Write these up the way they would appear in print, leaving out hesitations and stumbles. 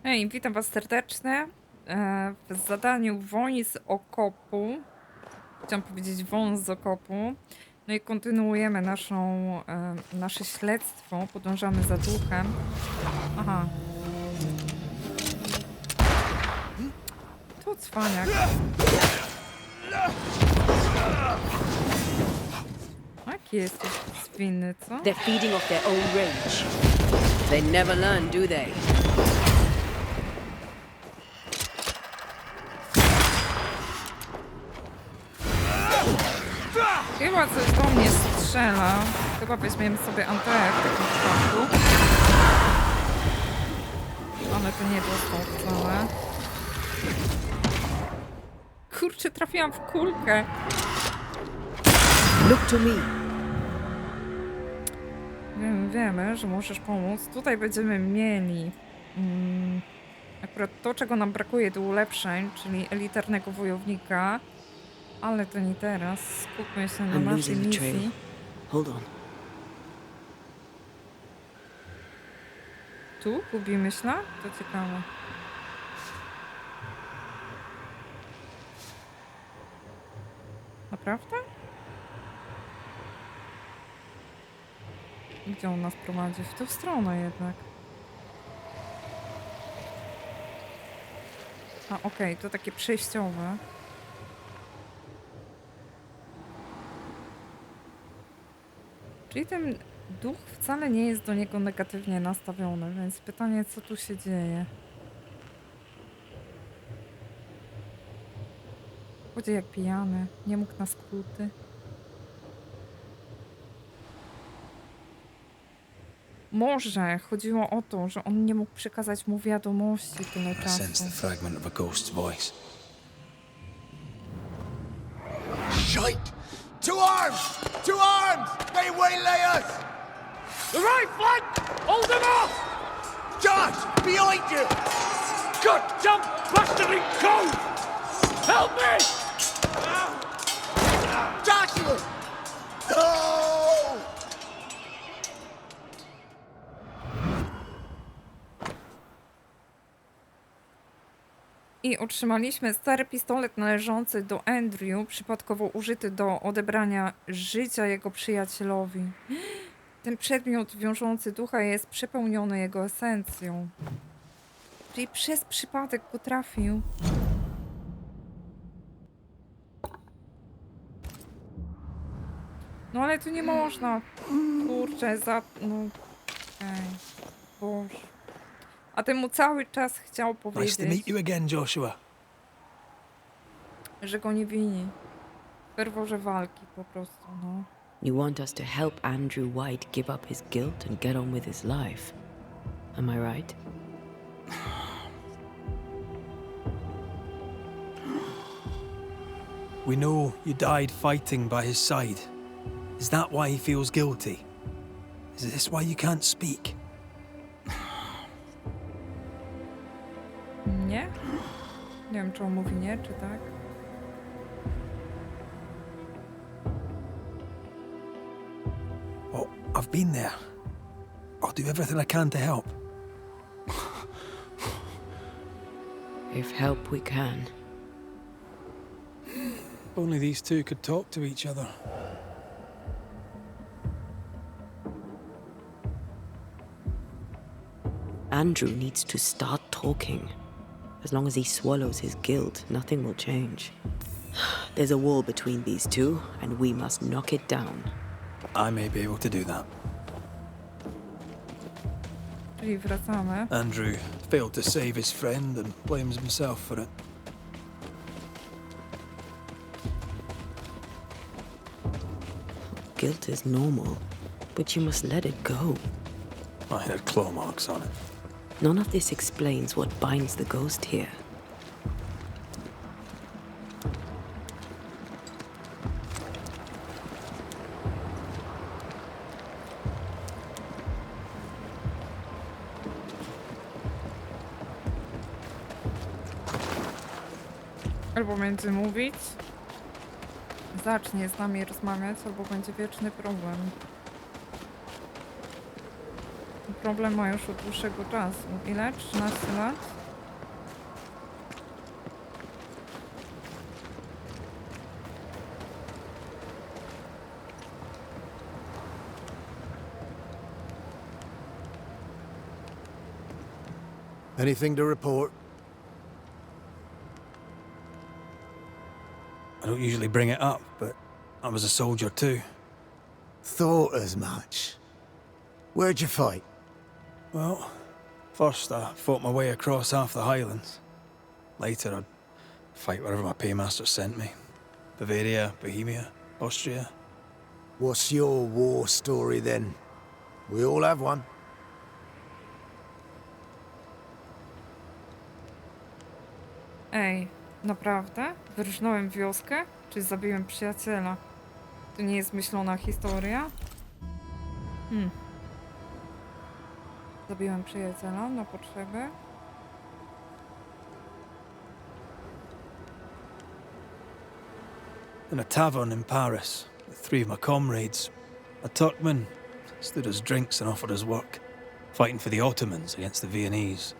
Hej, witam was serdecznie w zadaniu Woń z okopu. Chciałam powiedzieć wąs z okopu. No i kontynuujemy nasze śledztwo. Podążamy za duchem. Aha. To cwaniak. Jaki jesteś zwinny, co? They're feeding off their own rage. They never learn, do they? Chyba coś do mnie strzela. Chyba weźmiemy sobie anteę w takim przypadku. Ale to nie dostał wcale. Kurczę, trafiłam w kulkę. Look to me. Wiemy, że możesz pomóc. Tutaj będziemy mieli akurat to, czego nam brakuje do ulepszeń, czyli elitarnego wojownika. Ale to nie teraz. Skupmy się na I'm naszej losing the trail. misji. Hold on. Tu gubimy ślad? To ciekawe. Naprawdę? Gdzie on nas prowadzi? W tę stronę jednak. A, okej, to takie przejściowe. Czyli ten duch wcale nie jest do niego negatywnie nastawiony, więc pytanie, co tu się dzieje? Chodzi jak pijany, nie mógł na skróty. Może chodziło o to, że on nie mógł przekazać mu wiadomości tyle I sense the czasu. fragment of a ghost's voice. Shite! To arms! To arms! They waylay us! The right flank! Hold them off! Josh! Behind you! Good jump, bastard cold! Help me! Joshua! No! I otrzymaliśmy stary pistolet należący do Andrew, przypadkowo użyty do odebrania życia jego przyjacielowi. Ten przedmiot wiążący ducha jest przepełniony jego esencją. Czyli przez przypadek go trafił. No ale tu nie można. Kurczę, no... Okej. Boże. A ten mu cały czas chciał Nice to powiedzieć, meet you again, Joshua. że go nie wini. W ferworze walki po prostu, no. You want us to help Andrew White give up his guilt and get on with his life. Am I right? We know you died fighting by his side. Is that why he feels guilty? Is this why you can't speak? Nie? Nie wiem, czy on mówi nie, czy tak. Oh, I've been there. I'll do everything I can to help. If help we can. Only these two could talk to each other. Andrew needs to start talking. As long as he swallows his guilt, nothing will change. There's a wall between these two, and we must knock it down. I may be able to do that. Czyli wracamy. Andrew failed to save his friend and blames himself for it. Guilt is normal, but you must let it go. I had claw marks on it. None of this explains what binds the ghost here. Albo będzie mówić, zacznie z nami rozmawiać, albo będzie wieczny problem. problem ma już od dłuższego czasu. Ile? 13 lat? Anything to report? I don't usually bring it up, but I was a soldier too. Thought as much. Where'd you fight? Well, first I fought my way across half the Highlands. Later I'd fight wherever my paymaster sent me. Bavaria, Bohemia, Austria. What's your war story then? We all have one. Ej, naprawdę? Wyrżnąłem wioskę? Czy zabiłem przyjaciela? To nie jest myślona historia? Zabiłem przyjaciela na potrzeby? In a tavern in Paris, with 3 of my comrades, a Turkman stood us drinks and offered us work, fighting for the Ottomans against the Viennese,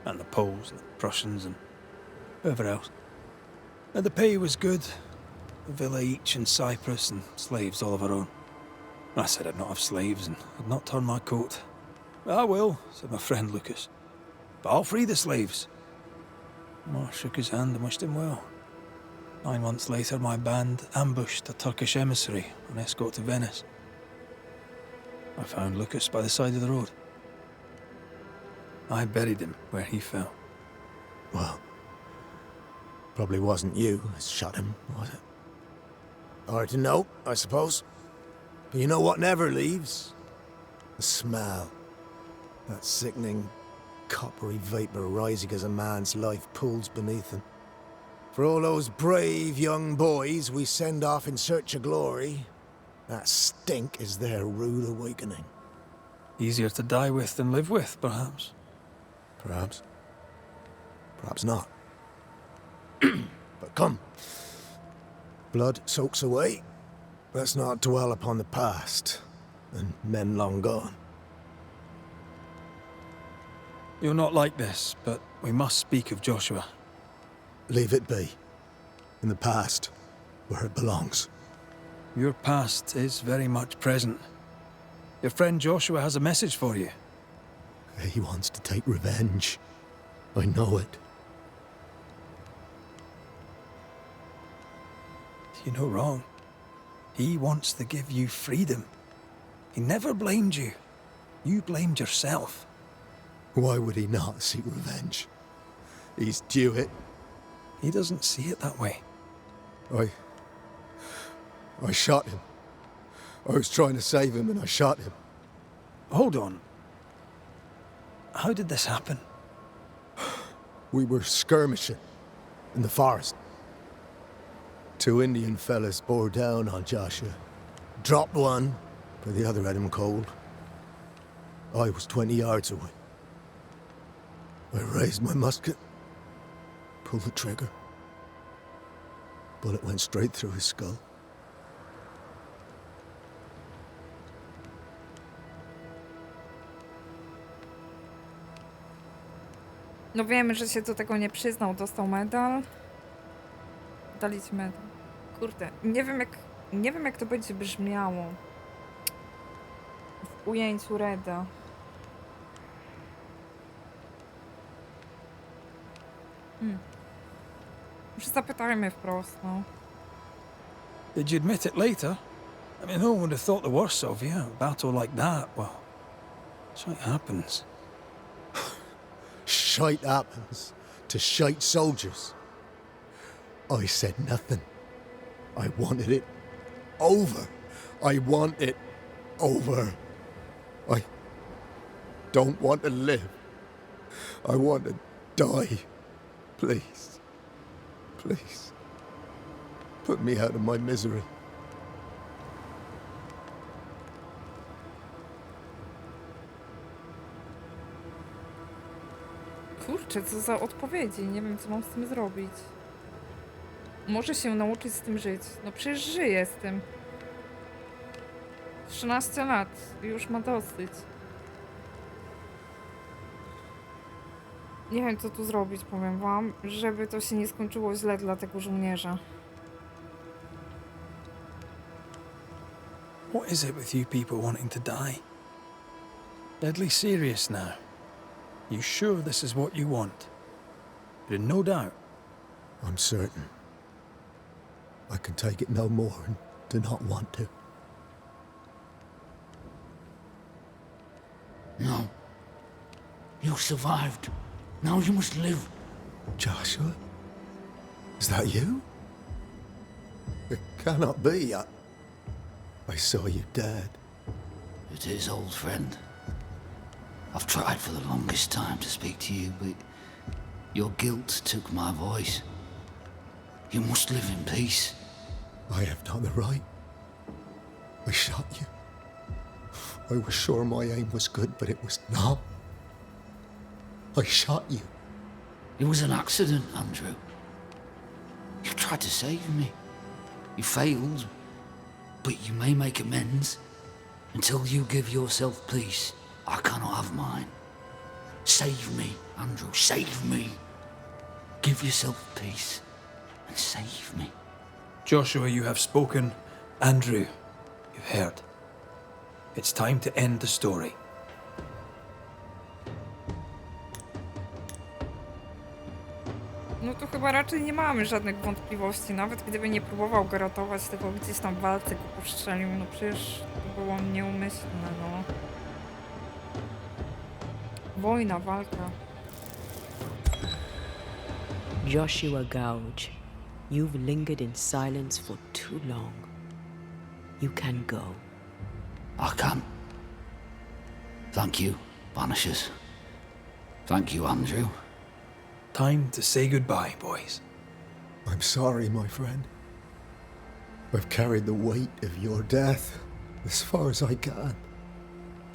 and the Poles, the Prussians, and whoever else. And the pay was good, a villa each in Cyprus and slaves all of our own. I said I'd not have slaves and I'd not turn my coat. I will, said my friend Lucas, but I'll free the slaves. Mark shook his hand and wished him well. 9 months later, my band ambushed a Turkish emissary on escort to Venice. I found Lucas by the side of the road. I buried him where he fell. Well, probably wasn't you that shot him, was it? Hard to know, I suppose. But you know what never leaves? The smell. That sickening, coppery vapor rising as a man's life pulls beneath him. For all those brave young boys we send off in search of glory, that stink is their rude awakening. Easier to die with than live with, perhaps. Perhaps. Perhaps not. But come. Blood soaks away. Let's not dwell upon the past and men long gone. You're not like this, but we must speak of Joshua. Leave it be. In the past, where it belongs. Your past is very much present. Your friend Joshua has a message for you. He wants to take revenge. I know it. You know wrong. He wants to give you freedom. He never blamed you. You blamed yourself. Why would he not seek revenge? He's due it. He doesn't see it that way. I shot him. I was trying to save him and I shot him. Hold on. How did this happen? We were skirmishing in the forest. 2 Indian fellas bore down on Joshua. Dropped one, but the other had him cold. I was 20 yards away. I raised my musket, pulled the trigger. Bullet went straight through his skull. No wiemy, że się do tego nie przyznał, dostał medal. Dali ci medal. Kurde, nie wiem jak to będzie brzmiało w ujęciu Reda. Może zapytajmy wprost, no. Did you admit it later? I mean, no one would have thought the worst of you. A battle like that, well, shit happens. Shite happens to shite soldiers. I said nothing. I wanted it over. I want it over. I don't want to live. I want to die. Please. Please. Put me out of my misery. Kurczę, co za odpowiedzi. Nie wiem, co mam z tym zrobić. Może się nauczyć z tym żyć. No przecież żyję z tym. 13 lat. Już ma dosyć. Nie wiem, co tu zrobić, powiem wam, żeby to się nie skończyło źle dla tego żołnierza. What is it with you people wanting to die? Deadly serious now. You sure this is what you want? You're in no doubt. I'm certain. I can take it no more and do not want to. No. You survived. Now you must live. Joshua? Is that you? It cannot be. I saw you dead. It is, old friend. I've tried for the longest time to speak to you, but your guilt took my voice. You must live in peace. I have done the right. I shot you. I was sure my aim was good, but it was not. I shot you. It was an accident, Andrew. You tried to save me. You failed, but you may make amends. Until you give yourself peace, I cannot have mine. Save me, Andrew, save me. Give yourself peace and save me. Joshua, you have spoken. Andrew, you've heard. It's time to end the story. No to chyba raczej nie mamy żadnych wątpliwości. Nawet gdyby nie próbował go ratować, tylko gdzieś tam w walce go postrzelił. No przecież to było nieumyślne, no. Wojna, walka. Joshua Gouge, you've lingered in silence for too long. You can go. I can. Thank you, Banishers. Thank you, Andrew. Time to say goodbye, boys. I'm sorry, my friend. I've carried the weight of your death as far as I can.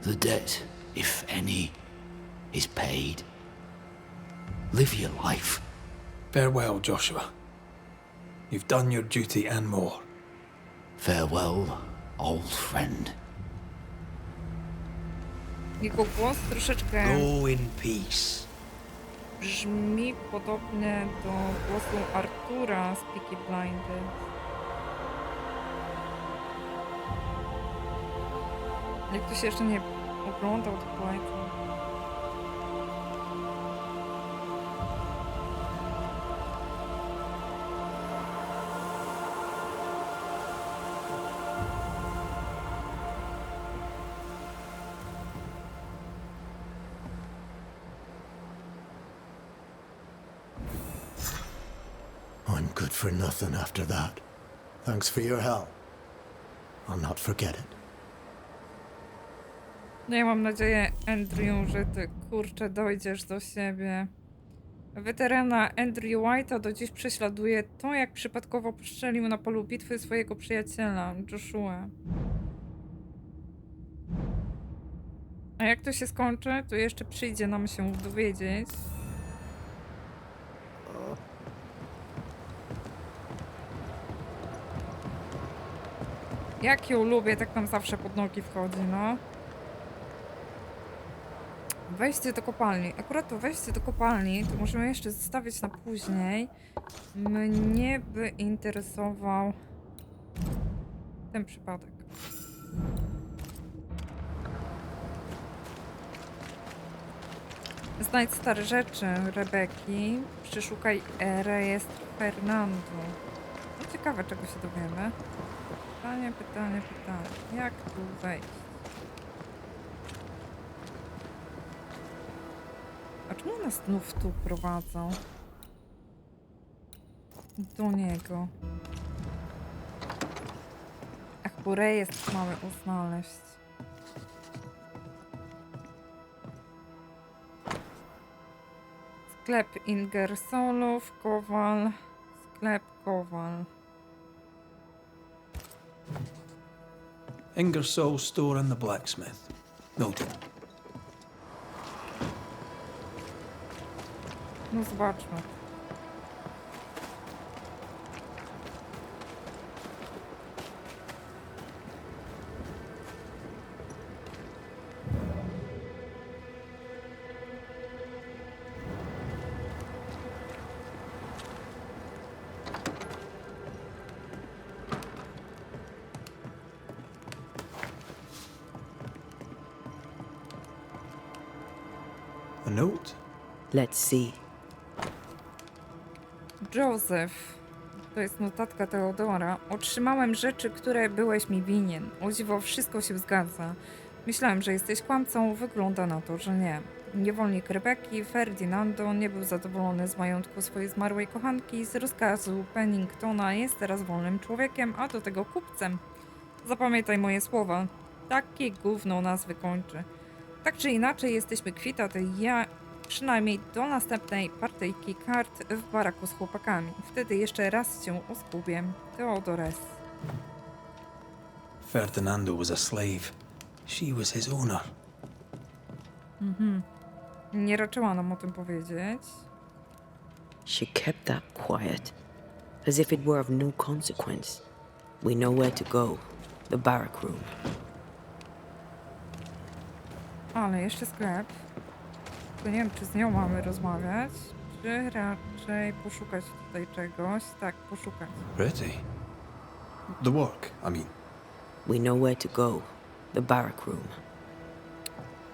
The debt, if any, is paid. Live your life. Farewell, Joshua. You've done your duty and more. Farewell, old friend. Jego głos troszeczkę Go in peace. brzmi podobnie do głosu Artura z Peaky Blinders. Jak ktoś jeszcze nie oglądał, to polecam. I'm good for nothing after that. Thanks for your help. I'll not forget it. No ja mam nadzieję, Andrew, że ty kurczę dojdziesz do siebie. Weterana Andrew White'a do dziś prześladuje to, jak przypadkowo postrzelił na polu bitwy swojego przyjaciela, Joshua. A jak to się skończy, to jeszcze przyjdzie nam się dowiedzieć. Jak ją lubię, tak nam zawsze pod nogi wchodzi, no. Wejście do kopalni. Akurat to wejście do kopalni to możemy jeszcze zostawić na później. Mnie by interesował ten przypadek. Znajdź stare rzeczy Rebeki. Przeszukaj rejestr Fernando. No ciekawe, czego się dowiemy. Pytanie, pytanie, pytanie. Jak tu wejść? A czemu nas znów tu prowadzą? Do niego. Ach, bo rejestr mamy znaleźć. Sklep Ingersollów, Kowal. Sklep Kowal. Ingersoll store and the blacksmith. Noted. No zobaczmy. A note? Let's see. Joseph, to jest notatka Teodora. Otrzymałem rzeczy, które byłeś mi winien. O dziwo, wszystko się zgadza. Myślałem, że jesteś kłamcą, wygląda na to, że nie. Niewolnik Rebeki, Ferdinando, nie był zadowolony z majątku swojej zmarłej kochanki. Z rozkazu Penningtona jest teraz wolnym człowiekiem, a do tego kupcem. Zapamiętaj moje słowa. Takie gówno nas wykończy. Tak czy inaczej, jesteśmy kwita, ty i ja. Przynajmniej do następnej partyjki kart w baraku z chłopakami. Wtedy jeszcze raz cię oskubię. Teodores. Ferdinando was a slave. She was his owner. Nie raczyła nam o tym powiedzieć. She kept that quiet, as if it were of no consequence. We know where to go. The barrack room. Ale jeszcze sklep. Tylko nie wiem, czy z nią mamy rozmawiać, czy raczej poszukać tutaj czegoś. Tak, poszukać. Pretty. The work, I mean. We know where to go. The barrack room.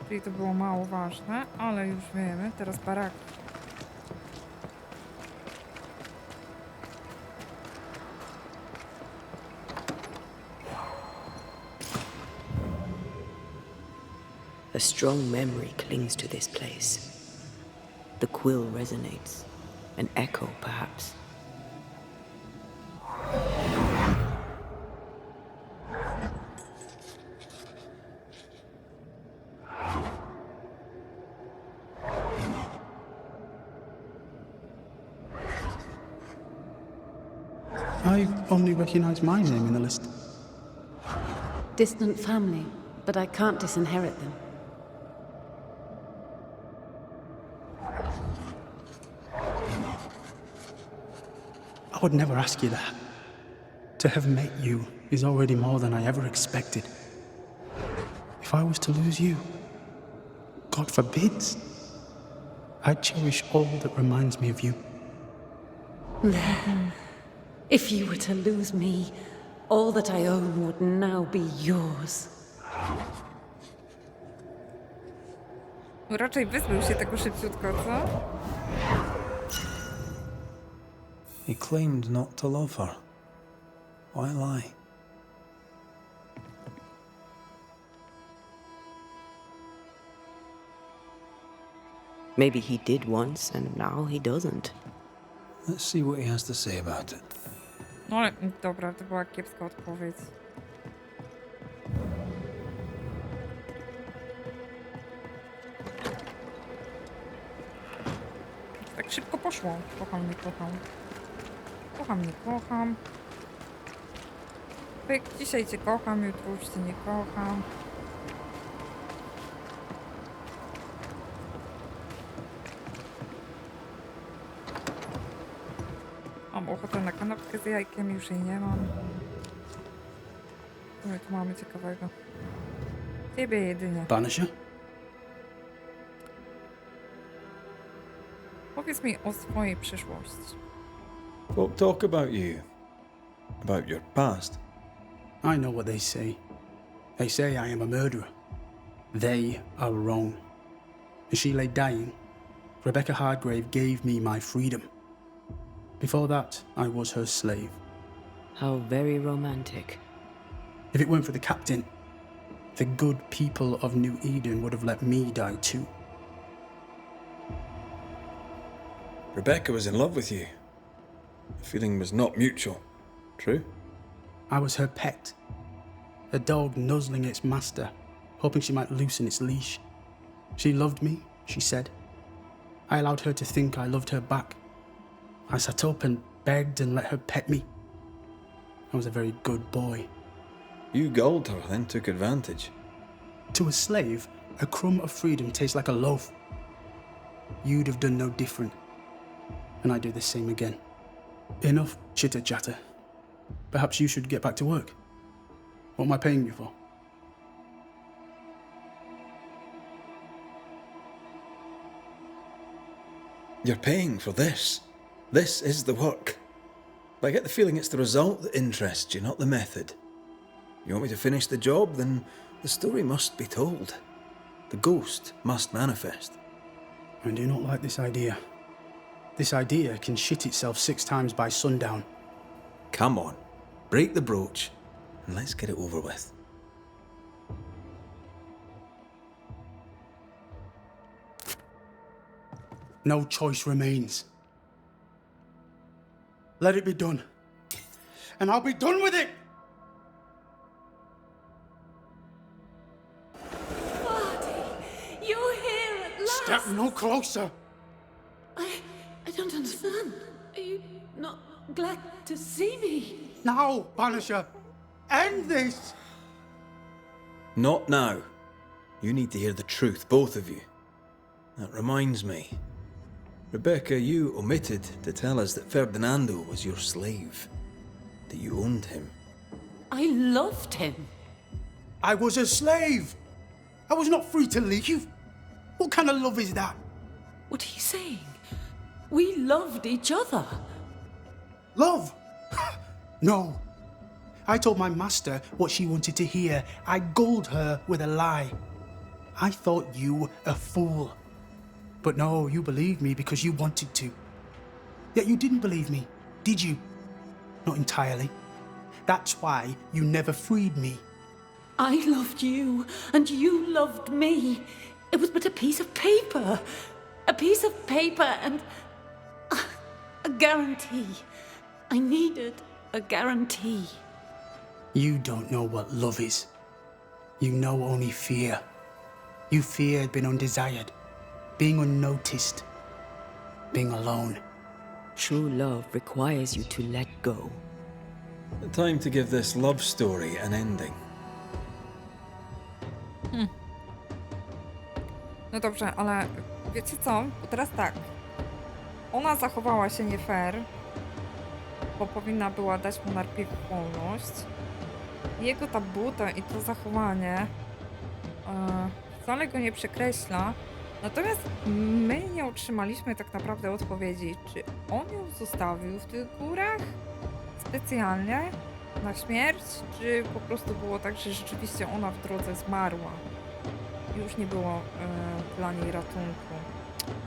Czyli to było mało ważne, ale już wiemy. Teraz barak. A strong memory clings to this place. The quill resonates. An echo, perhaps. I only recognize my name in the list. Distant family, but I can't disinherit them. I would never ask you that. To have met you is already more than I ever expected. If I was to lose you, God forbids, I'd cherish all that reminds me of you. If you were to lose me, all that I own would now be yours. Raczej wyzbył się tego szybciutko, co? He claimed not to love her. Why lie? Maybe he did once, and now he doesn't. Let's see what he has to say about it. No ale dobra, to była kiepska odpowiedź. Tak szybko poszło. Kocham, nie kocham. Kocham, nie kocham. Pyk, dzisiaj cię kocham, jutro już cię nie kocham. Mam ochotę na kanapkę z jajkiem, już jej nie mam. Co my tu mamy ciekawego? Ciebie jedynie. Banisher? Powiedz mi o swojej przyszłości. Folk talk about you. About your past. I know what they say. They say I am a murderer. They are wrong. As she lay dying, Rebecca Hardgrave gave me my freedom. Before that, I was her slave. How very romantic. If it weren't for the captain, the good people of New Eden would have let me die too. Rebecca was in love with you. The feeling was not mutual. True? I was her pet. A dog nuzzling its master, hoping she might loosen its leash. She loved me, she said. I allowed her to think I loved her back. I sat up and begged and let her pet me. I was a very good boy. You gulled her, then took advantage. To a slave, a crumb of freedom tastes like a loaf. You'd have done no different. And I'd do the same again. Enough chitter-chatter. Perhaps you should get back to work. What am I paying you for? You're paying for this. This is the work. But I get the feeling it's the result that interests you, not the method. You want me to finish the job, then the story must be told. The ghost must manifest. I do not like this idea. This idea can shit itself 6 times by sundown. Come on, break the brooch, and let's get it over with. No choice remains. Let it be done. And I'll be done with it! You're here at last! Step no closer! I don't understand. Are you not glad to see me? Now, Banisher! End this! Not now. You need to hear the truth, both of you. That reminds me. Rebecca, you omitted to tell us that Ferdinando was your slave. That you owned him. I loved him. I was a slave! I was not free to leave! What kind of love is that? What are you saying? We loved each other. Love? No. I told my master what she wanted to hear. I gulled her with a lie. I thought you a fool. But no, you believed me because you wanted to. Yet you didn't believe me, did you? Not entirely. That's why you never freed me. I loved you, and you loved me. It was but a piece of paper. A piece of paper and a guarantee. I needed a guarantee. You don't know what love is. You know only fear. You feared being undesired, being unnoticed, being alone. True love requires you to let go. Time to give this love story an ending. No dobrze, ale wiecie co? Bo teraz tak. Ona zachowała się nie fair, bo powinna była dać mu najpierw wolność. Jego ta buta i to zachowanie wcale go nie przekreśla. Natomiast my nie otrzymaliśmy tak naprawdę odpowiedzi, czy on ją zostawił w tych górach specjalnie na śmierć, czy po prostu było tak, że rzeczywiście ona w drodze zmarła. Już nie było dla niej ratunku.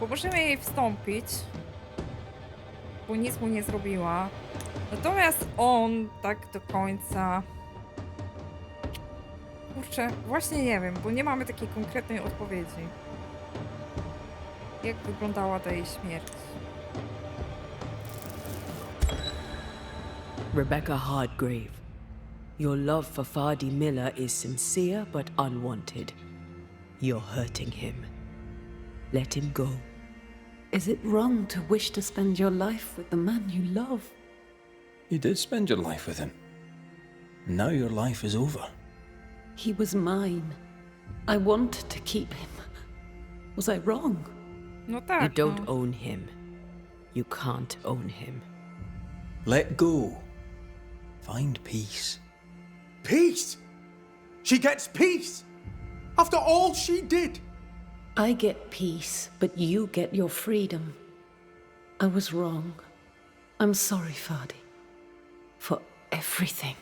Pomożemy jej wstąpić, bo nic mu nie zrobiła. Natomiast on tak do końca... Kurczę, właśnie nie wiem, bo nie mamy takiej konkretnej odpowiedzi. Jak wyglądała ta jej śmierć? Rebecca Hardgrave, your love for Fardy Miller is sincere but unwanted. You're hurting him. Let him go. Is it wrong to wish to spend your life with the man you love? You did spend your life with him. Now your life is over. He was mine. I wanted to keep him. Was I wrong? No tak, You don't no. own him. You can't own him. Let go. Find peace. Peace! She gets peace! After all she did! I get peace, but you get your freedom. I was wrong. I'm sorry, Fardy. For everything.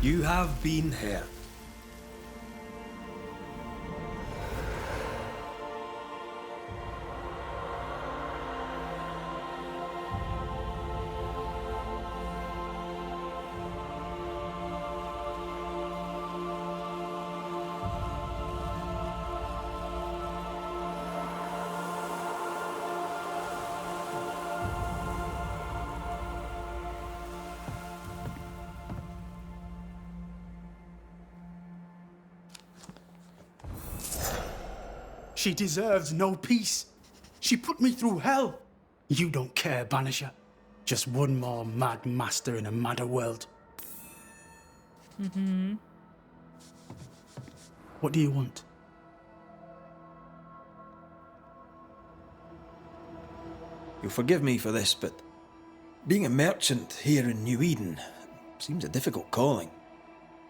You have been here. She deserves no peace. She put me through hell. You don't care, Banisher. Just one more mad master in a madder world. What do you want? You'll forgive me for this, but being a merchant here in New Eden seems a difficult calling.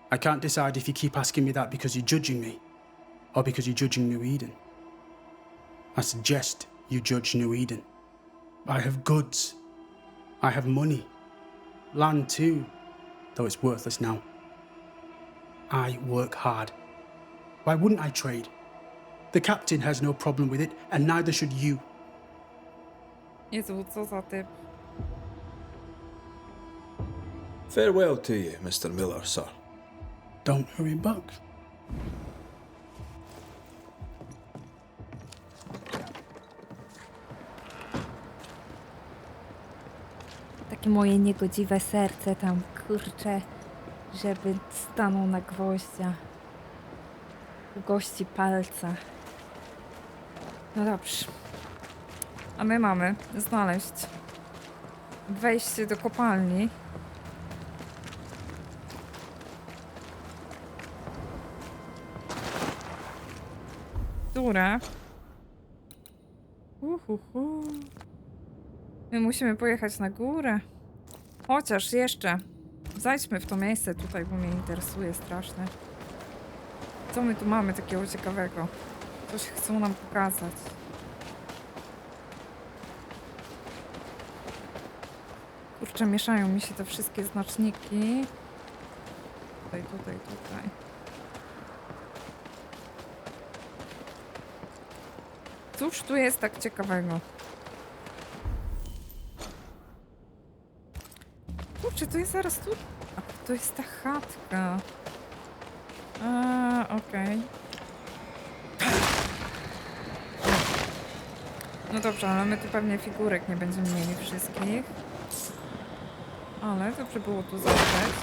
I can't decide if you keep asking me that because you're judging me, or because you're judging New Eden. I suggest you judge New Eden. I have goods. I have money. Land too, though it's worthless now. I work hard. Why wouldn't I trade? The captain has no problem with it, and neither should you. Jezu, co za typ. Farewell to you, Mr. Miller, sir. Don't hurry back. Takie moje niegodziwe serce tam, kurczę, żeby stanął na gwoździa. U gości palca. No dobrze. A my mamy znaleźć wejście do kopalni. Które? My musimy pojechać na górę. Chociaż jeszcze zajdźmy w to miejsce tutaj, bo mnie interesuje strasznie. Co my tu mamy takiego ciekawego? Coś chcą nam pokazać. Kurczę, mieszają mi się te wszystkie znaczniki. Tutaj. Cóż tu jest tak ciekawego? Kurczę, to jest zaraz tu... A, to jest ta chatka. Okej. No dobrze, ale my tu pewnie figurek nie będziemy mieli wszystkich. Ale dobrze było tu zajrzeć.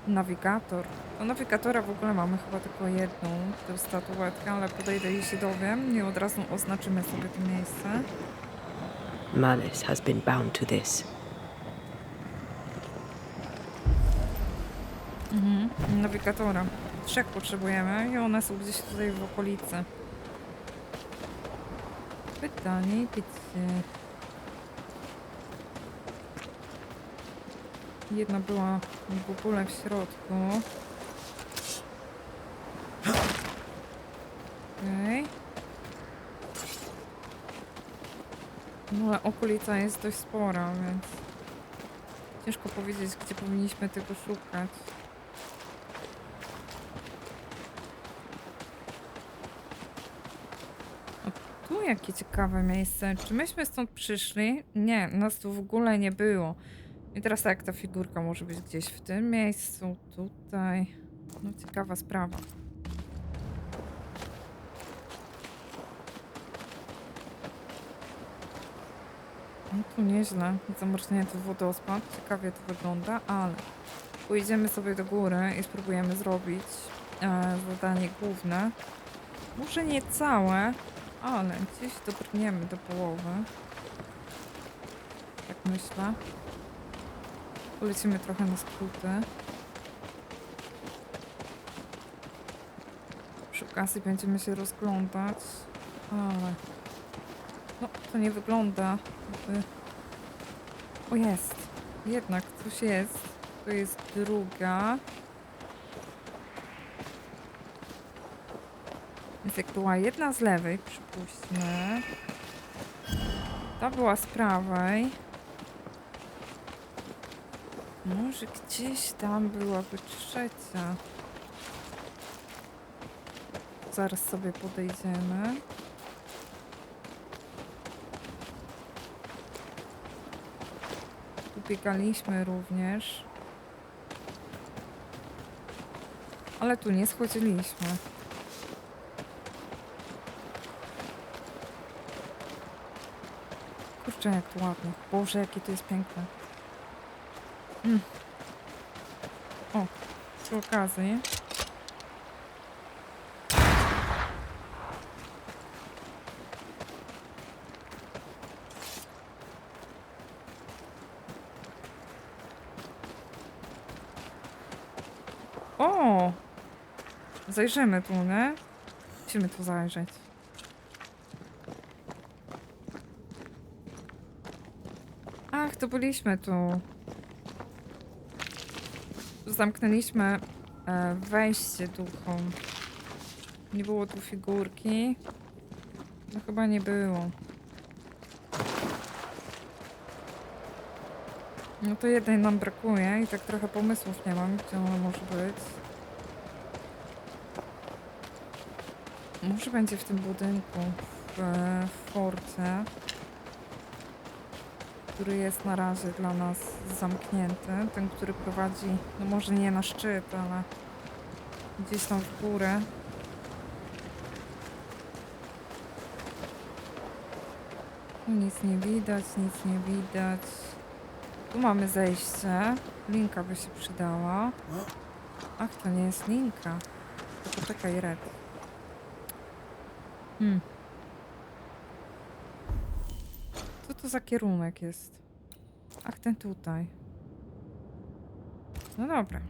Nawigator. Do nawigatora w ogóle mamy chyba tylko jedną, tę statuetkę, ale podejdę i się dowiem i od razu oznaczymy sobie to miejsce. Malice has been bound to this. Nawigatora. 3 potrzebujemy i one są gdzieś tutaj w okolicy. Pytanie, gdzie? Jedna była w ogóle w środku. Okej. No ale okolica jest dość spora, więc ciężko powiedzieć, gdzie powinniśmy tego szukać. O, tu jakie ciekawe miejsce. Czy myśmy stąd przyszli? Nie, nas tu w ogóle nie było. I teraz tak, ta figurka może być gdzieś w tym miejscu, tutaj. No ciekawa sprawa. No tu nieźle. Zamarznięty wodospad. Ciekawie to wygląda, ale pójdziemy sobie do góry i spróbujemy zrobić zadanie główne. Może nie całe, ale gdzieś dobrniemy do połowy. Tak myślę. Polecimy trochę na skróty. Przy okazji będziemy się rozglądać, ale no to nie wygląda jakby... O, jest! Jednak coś jest. To jest druga. Więc jak była jedna z lewej, przypuśćmy. Ta była z prawej. Może gdzieś tam byłaby trzecia. Zaraz sobie podejdziemy. Tu biegaliśmy również. Ale tu nie schodziliśmy. Kurczę, jak tu ładnie. Boże, jakie to jest piękne. O, przy okazji. O! Zajrzymy tu, nie? Musimy tu zajrzeć. Ach, to byliśmy tu. Zamknęliśmy wejście duchom. Nie było tu figurki. No chyba nie było. No to jednej nam brakuje i tak trochę pomysłów nie mam, gdzie ona może być. Może będzie w tym budynku, w forcie, który jest na razie dla nas zamknięty. Ten, który prowadzi, no może nie na szczyt, ale gdzieś tam w górę. Tu nic nie widać, nic nie widać. Tu mamy zejście. Linka by się przydała. Ach, to nie jest linka. To poczekaj, Red. Co to za kierunek jest? Ach, ten tutaj. No dobra.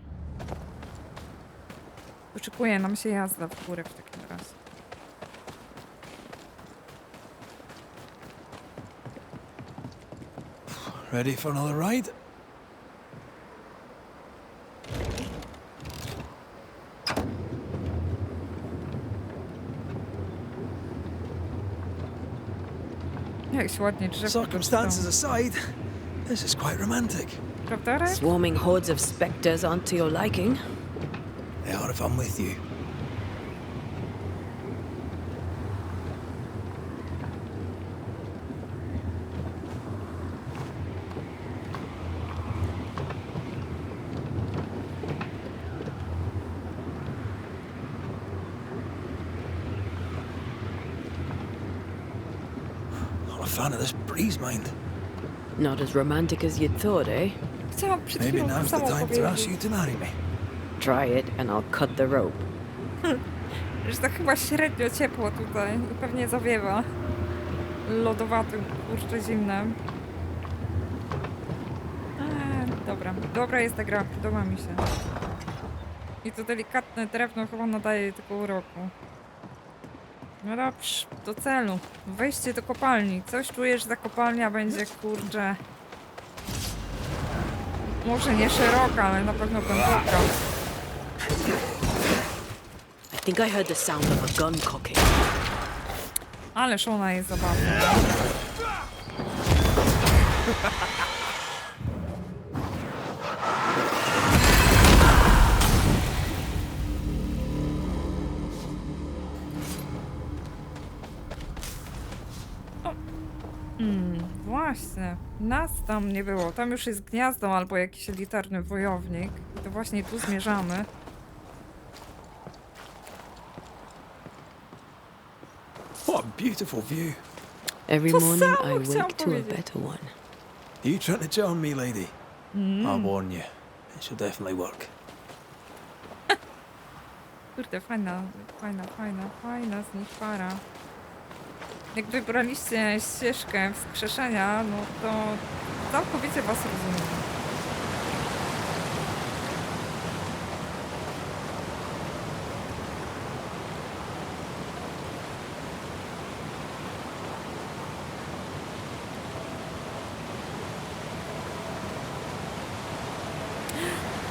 Wyczekuje nam się jazda w górę w takim razie. Ready for another ride? Jak się ładnie drzewo Circumstances dostało. aside, this is quite romantic. Prawda, Red? Swarming hordes of spectres aren't to your liking. They are if I'm with you. Not a fan of this breeze, mind. Not as romantic as you'd thought, eh? Chciałam przed Maybe chwilą to now's the samo time to ask you powiedzieć. to marry me. Try it and I'll cut the rope. Że tak chyba średnio ciepło tutaj i pewnie zawiewa lodowatym, kurczę, zimnem. Dobra, dobra jest ta gra, podoba mi się. I to delikatne drewno chyba nadaje jej tylko uroku. No dobrze, do celu. Wejście do kopalni. Coś czujesz, że ta kopalnia będzie, kurczę... Może nie szeroka, ale na pewno głęboka. I think I heard the sound of a gun cocking. Ależ ona jest zabawna. Właśnie. Nas tam nie było. Tam już jest gniazdo albo jakiś elitarny wojownik. I to właśnie tu zmierzamy. What a beautiful view. Every To morning samo I chciałam wake to a powiedzieć. better one. Are you trying to charm me, lady? I warn you, it should definitely work. Kurde, fajna z nich para. Jak wybraliście ścieżkę wskrzeszenia, no to całkowicie was rozumiem.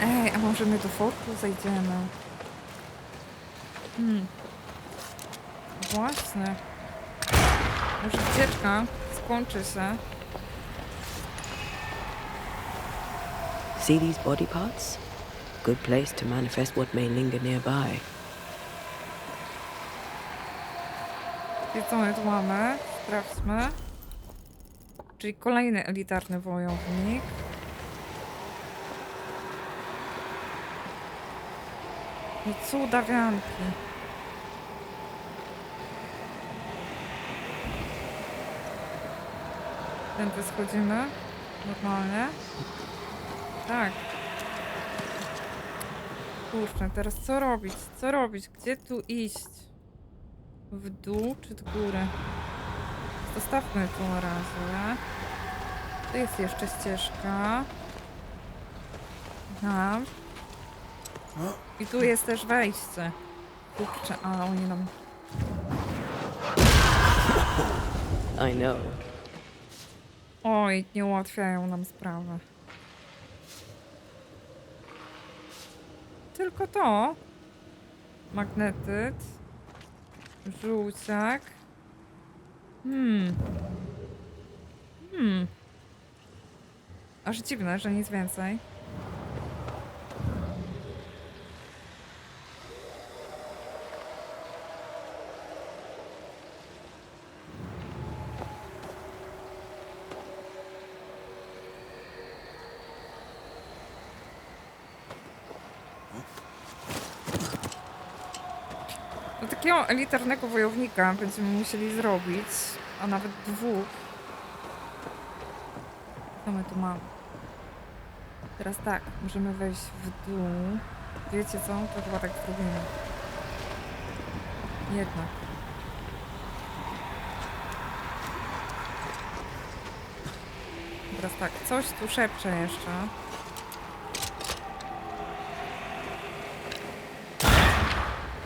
Ej, a może my do fortu zejdziemy? Właśnie. Może wycieczka skończy się. See these body parts? Good place to manifest what may linger nearby. I co my tu mamy? Sprawdźmy. Czyli kolejny elitarny wojownik. No cudawianki. Tędy schodzimy. Normalnie. Tak. Kurczę, teraz co robić? Co robić? Gdzie tu iść? W dół czy do góry? Zostawmy tu na razie. Tu jest jeszcze ścieżka. Aha. I tu jest też wejście. Kurczę, a oni nam... I know. Oj, nie ułatwiają nam sprawę. Tylko to. Magnetyt. Żółciak. Aż dziwne, że nic więcej. No, takiego elitarnego wojownika będziemy musieli zrobić, a nawet dwóch. Co my tu mamy? Teraz tak, możemy wejść w dół. Wiecie co? To chyba tak zrobimy. Jednak. Teraz tak, coś tu szepcze jeszcze.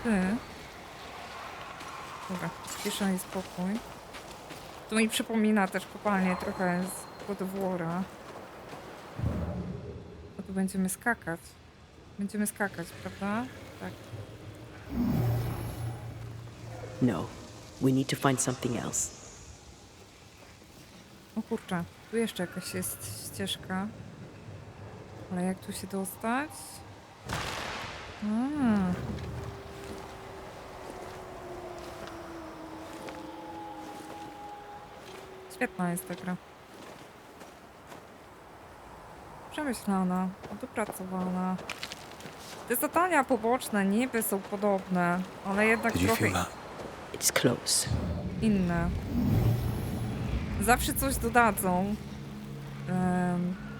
Ty. Dobra, cisza i spokój. To mi przypomina też kopalnię trochę z God of War'a. A tu będziemy skakać. Będziemy skakać, prawda? Tak. No, we need to find something else. O kurczę, tu jeszcze jakaś jest ścieżka. Ale jak tu się dostać? Świetna jest ta gra. Przemyślana, dopracowana. Te zadania poboczne niby są podobne, ale jednak Did you trochę feel that? It's close. inne. Zawsze coś dodadzą.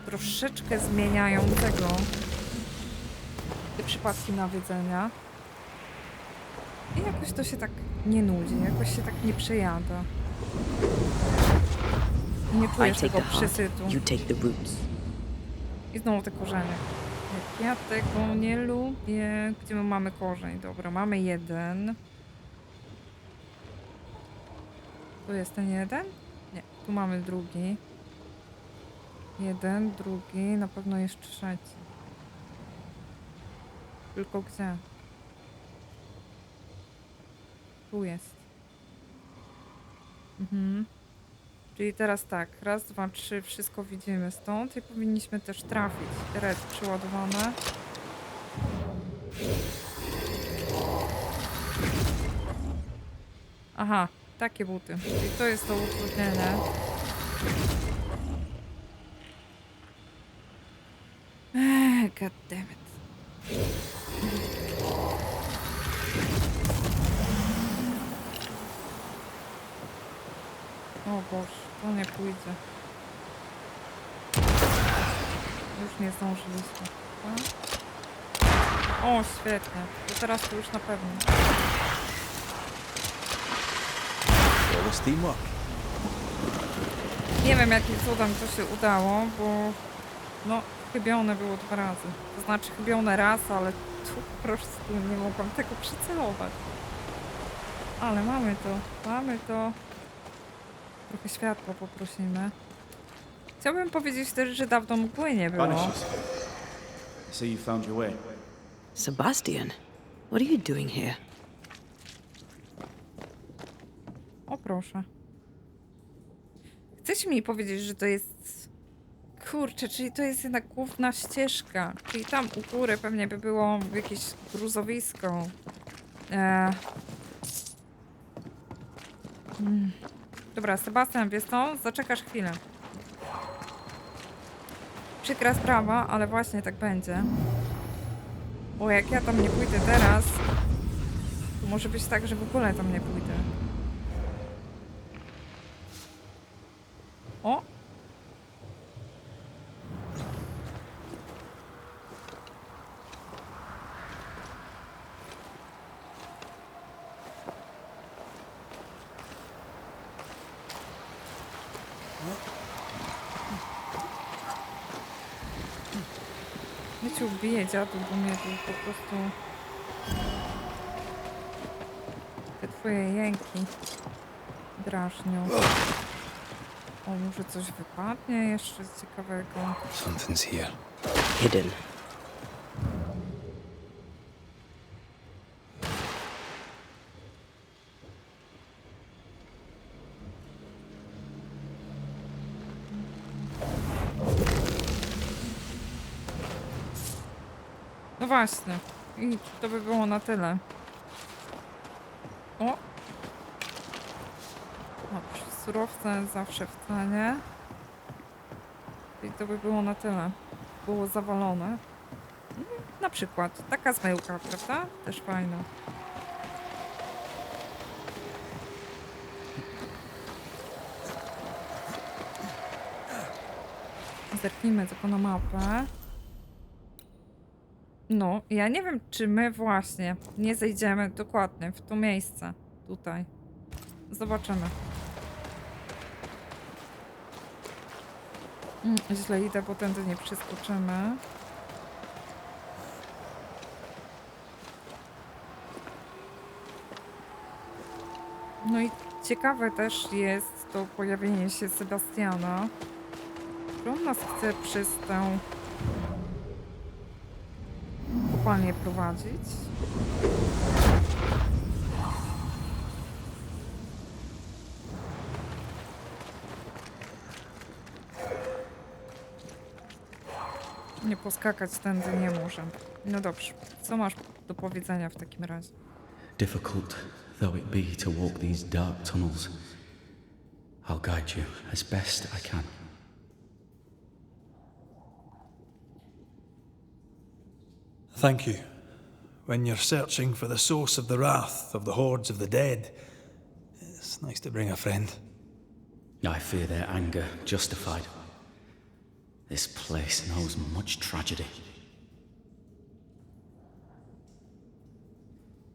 Troszeczkę zmieniającego te przypadki nawiedzenia. I jakoś to się tak nie nudzi, jakoś się tak nie przejada. Nie I czujesz take tego the heart, przesytu. you take the roots. I znowu te korzenie. Jak ja tego nie lubię. Gdzie my mamy korzeń? Dobra, mamy jeden. Tu jest ten jeden? Nie, tu mamy drugi. Jeden, drugi, na pewno jest trzeci. Tylko gdzie? Tu jest. Czyli teraz tak, raz, dwa, trzy, wszystko widzimy stąd i powinniśmy też trafić. Red przyładowane. Aha, takie buty. Czyli to jest to utrudnienie. God damn it. O Boże, to nie pójdzie. Już nie zdążyliśmy. Tak? O, świetnie. To teraz to już na pewno. All this teamwork. Nie wiem, jakim cudem to się udało, bo no, chybione było 2 razy. To znaczy chybione raz, ale tu po prostu nie mogłam tego przycelować. Ale mamy to, mamy to. Trochę światła poprosimy. Chciałbym powiedzieć też, że dawno mgły nie było. Vanishes. So you found your way. Sebastian, what are you doing here? O proszę. Chcecie mi powiedzieć, że to jest... Kurczę, czyli to jest jednak główna ścieżka. Czyli tam u góry pewnie by było jakieś gruzowisko. Dobra, Sebastian, wiesz co? Zaczekasz chwilę. Przykra sprawa, ale właśnie tak będzie. Bo jak ja tam nie pójdę teraz, to może być tak, że w ogóle tam nie pójdę. O! Ja cię ubiję, dziadu, bo mnie tu po prostu... Te twoje jęki drażnią. O, może coś wypadnie jeszcze z ciekawego. Something's here. Hidden. No właśnie. I to by było na tyle. O! Dobrze, surowce zawsze w cenie. I to by było na tyle. Było zawalone. Na przykład taka zmyłka, prawda? Też fajna. Zerknijmy tylko na mapę. No, ja nie wiem, czy my właśnie nie zejdziemy dokładnie w to miejsce. Tutaj. Zobaczymy. Źle idę, bo tędy nie przeskoczymy. No i ciekawe też jest to pojawienie się Sebastiana. Czy on nas chce przez tę kopalnię prowadzić? Nie poskakać tędy nie może. No dobrze, co masz do powiedzenia w takim razie? Difficult though it be to walk these dark tunnels, I'll guide you as best I can. Thank you. When you're searching for the source of the wrath of the hordes of the dead, it's nice to bring a friend. I fear their anger justified. This place knows much tragedy.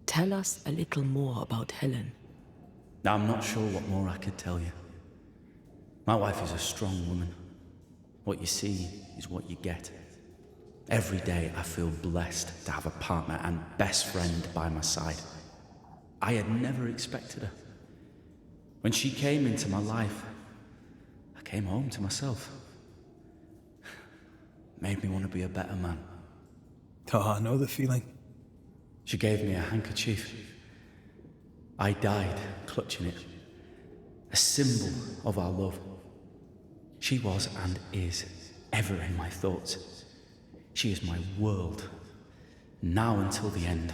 Tell us a little more about Helen. I'm not sure what more I could tell you. My wife is a strong woman. What you see is what you get. Every day I feel blessed to have a partner and best friend by my side. I had never expected her. When she came into my life, I came home to myself. Made me want to be a better man. Oh, I know the feeling. She gave me a handkerchief. I died clutching it. A symbol of our love. She was and is ever in my thoughts. She is my world. Now until the end.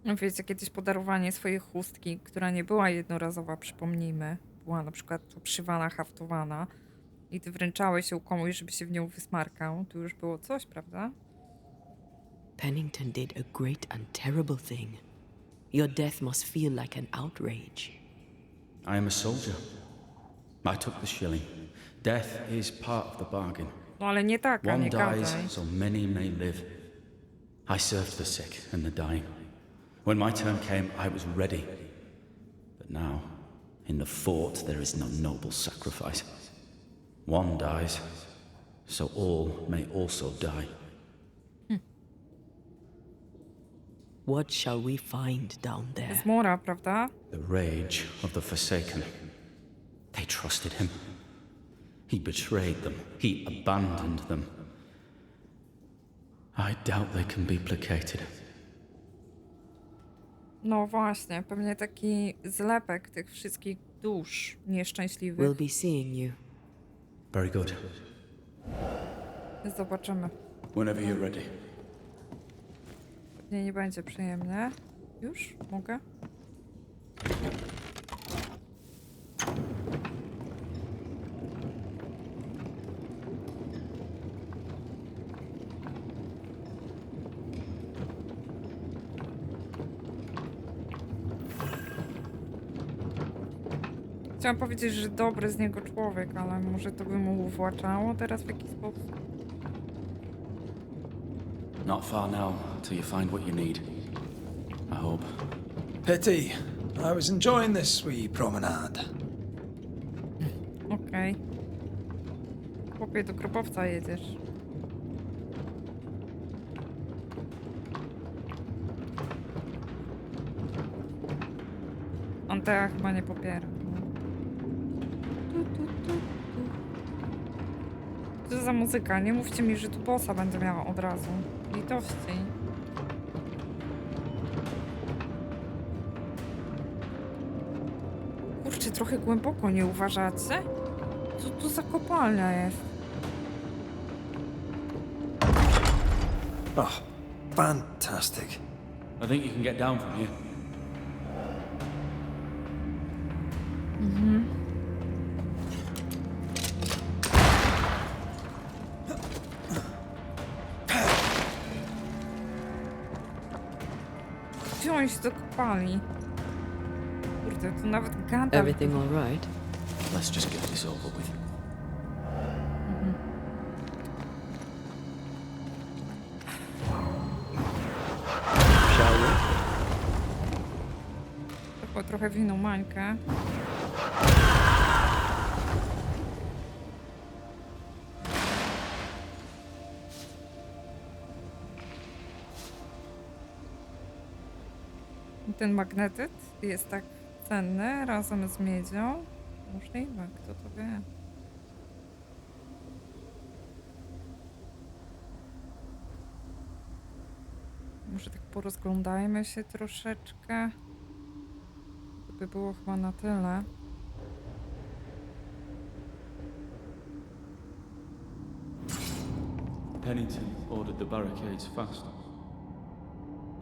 No wiecie, kiedyś podarowanie swojej chustki, która nie była jednorazowa, przypomnijmy, była na przykład obszywana, haftowana i ty wręczałeś ją komuś, żeby się w nią wysmarkał, to już było coś, prawda? Pennington did a great and terrible thing. Your death must feel like an outrage. I am a soldier. I took the shilling. Death is part of the bargain. No ale nie taka, One nie dies gadaj. so many may live. I served the sick and the dying. When my turn came, I was ready. But now, in the fort, there is no noble sacrifice. One dies, so all may also die. What shall we find down there? Zmora, prawda? The rage of the Forsaken. They trusted him. He betrayed them. He abandoned them. I doubt they can be placated. No właśnie, pewnie taki zlepek tych wszystkich dusz nieszczęśliwych. We'll be seeing you. Very good. Zobaczymy. Whenever you're ready. Nie będzie przyjemnie. Już? Mogę? Chciałam powiedzieć, że dobry z niego człowiek, ale może to by mu uwłaczało teraz w jakiś sposób. Not far now till you find what you need. I hope. Pity. I was enjoying this wee promenade. Okej. Chłopie, do grobowca jedziesz. Antea chyba nie popiera. Co za muzyka? Nie mówcie mi, że tu bossa będę miała od razu. Litości. Kurczę, trochę głęboko, nie uważacie? Co tu za kopalnia jest? Oh, fantastic. I think you can get down from here. Gdzie oni się dokopali? Kurde, tu nawet Gandalf... Everything all right? Let's just get this over with. Shall we? Trochę w inną mańkę. Ten magnetyt jest tak cenny razem z miedzią. Możliwe, kto to wie. Może tak porozglądajmy się troszeczkę. To by było chyba na tyle. Pennington ordered the barricades fast.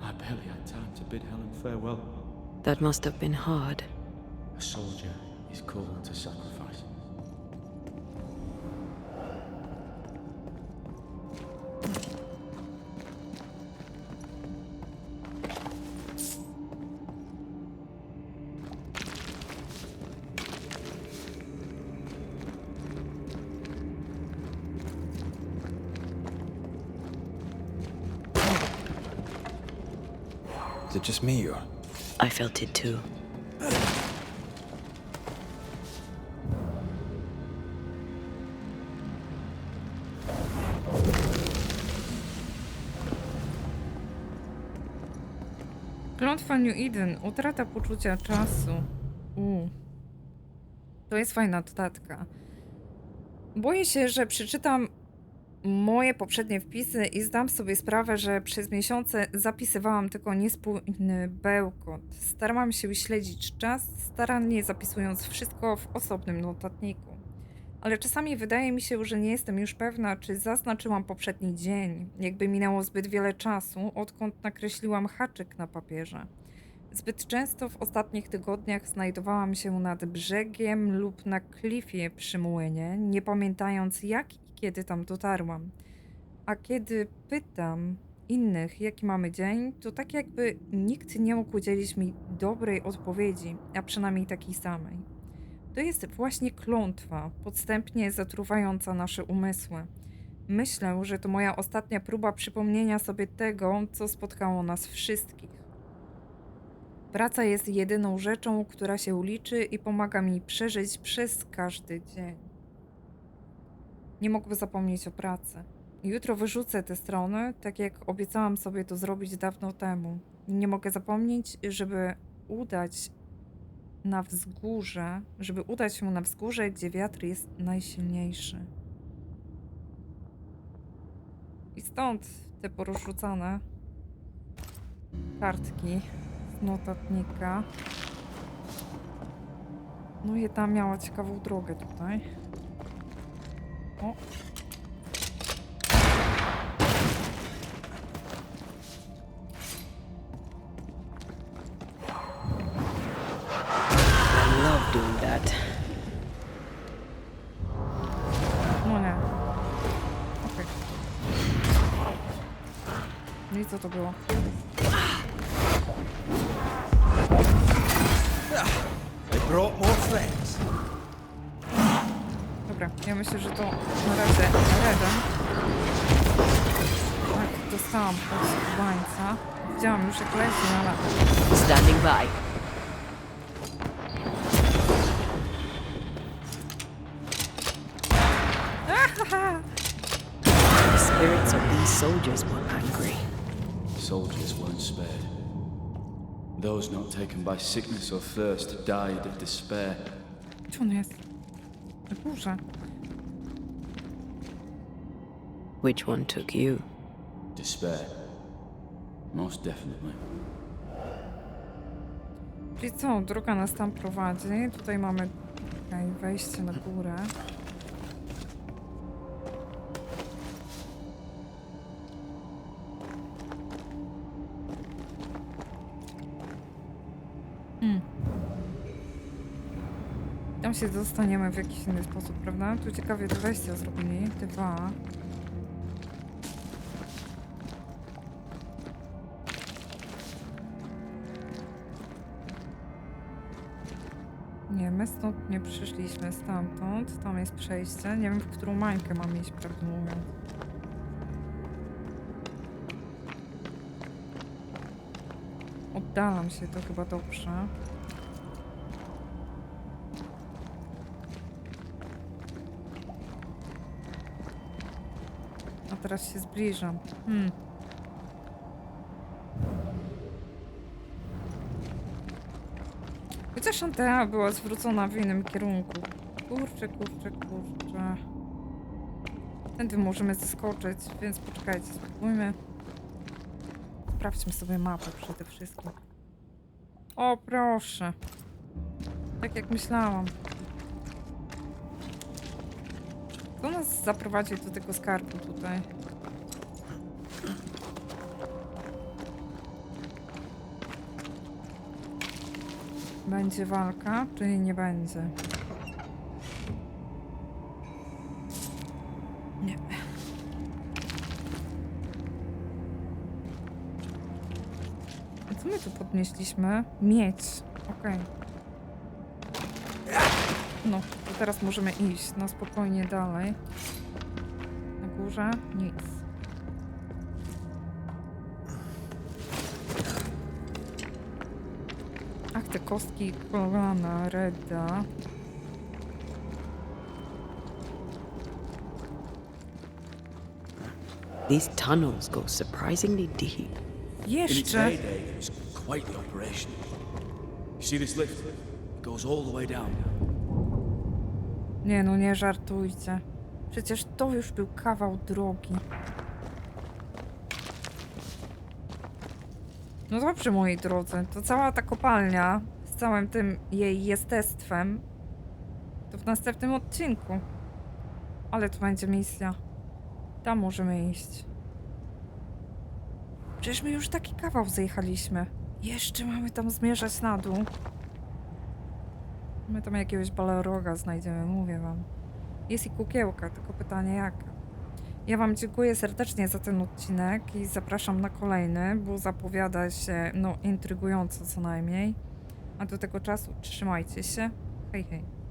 I barely had time to bid Helen farewell. That must have been hard. A soldier is called to sacrifice. Is it just me or? I felt it too. Klątwa New Eden. Utrata poczucia czasu. To jest fajna notatka. Boję się, że przeczytam moje poprzednie wpisy i zdam sobie sprawę, że przez miesiące zapisywałam tylko niespójny bełkot. Starałam się śledzić czas, starannie zapisując wszystko w osobnym notatniku. Ale czasami wydaje mi się, że nie jestem już pewna, czy zaznaczyłam poprzedni dzień, jakby minęło zbyt wiele czasu, odkąd nakreśliłam haczyk na papierze. Zbyt często w ostatnich tygodniach znajdowałam się nad brzegiem lub na klifie przy młynie, nie pamiętając jak i kiedy tam dotarłam. A kiedy pytam innych, jaki mamy dzień, to tak jakby nikt nie mógł udzielić mi dobrej odpowiedzi, a przynajmniej takiej samej. To jest właśnie klątwa, podstępnie zatruwająca nasze umysły. Myślę, że to moja ostatnia próba przypomnienia sobie tego, co spotkało nas wszystkich. Praca jest jedyną rzeczą, która się liczy i pomaga mi przeżyć przez każdy dzień. Nie mogę zapomnieć o pracy. Jutro wyrzucę te strony, tak jak obiecałam sobie to zrobić dawno temu. Nie mogę zapomnieć, żeby udać się na wzgórze, gdzie wiatr jest najsilniejszy. I stąd te porozrzucane kartki z notatnika. No i ta miała ciekawą drogę tutaj. O. I love doing that. No nie. Okej. No i co to było? They brought more friends. Dobra, ja myślę, że to na razie redem. Tak, dostałam od skubańca. Widziałam już jak leci, ale... Standing by. The spirits of these soldiers were angry. Soldiers weren't spared. Those not taken by sickness or thirst died of despair. Gdzie on jest? Na górze. Which one took you? Despair. Most definitely. Czyli co, droga nas tam prowadzi. Tutaj mamy wejście na górę. tam się dostaniemy w jakiś inny sposób, prawda? Tu ciekawie te wejścia zrobili. 2. Nie, my stąd nie przyszliśmy, stamtąd. Tam jest przejście. Nie wiem, w którą mańkę mam iść, prawdę mówiąc. Oddalam się, to chyba dobrze. A teraz się zbliżam. Chociaż antena była zwrócona w innym kierunku. Kurczę. Tędy możemy zeskoczyć, więc poczekajcie, spróbujmy. Sprawdźmy sobie mapę przede wszystkim. O, proszę. Tak jak myślałam. Kto nas zaprowadził do tego skarbu tutaj? Będzie walka, czy nie będzie? Nie. A co my tu podnieśliśmy? Miedź. Okej. No, to teraz możemy iść na spokojnie dalej. Na górze nic. Ach, te kostki kolana Reda. These tunnels go surprisingly deep. In its Jeszcze? heyday, it was quite the operation. You see this lift? It goes all the way down. Nie no, nie żartujcie. Przecież to już był kawał drogi. No dobrze, moi drodzy, to cała ta kopalnia z całym tym jej jestestwem to w następnym odcinku. Ale to będzie misja. Tam możemy iść. Przecież my już taki kawał zjechaliśmy. Jeszcze mamy tam zmierzać na dół. My tam jakiegoś balroga znajdziemy, mówię wam. Jest i kukiełka, tylko pytanie jaka. Ja wam dziękuję serdecznie za ten odcinek i zapraszam na kolejny, bo zapowiada się, no, intrygująco co najmniej. A do tego czasu trzymajcie się. Hej, hej.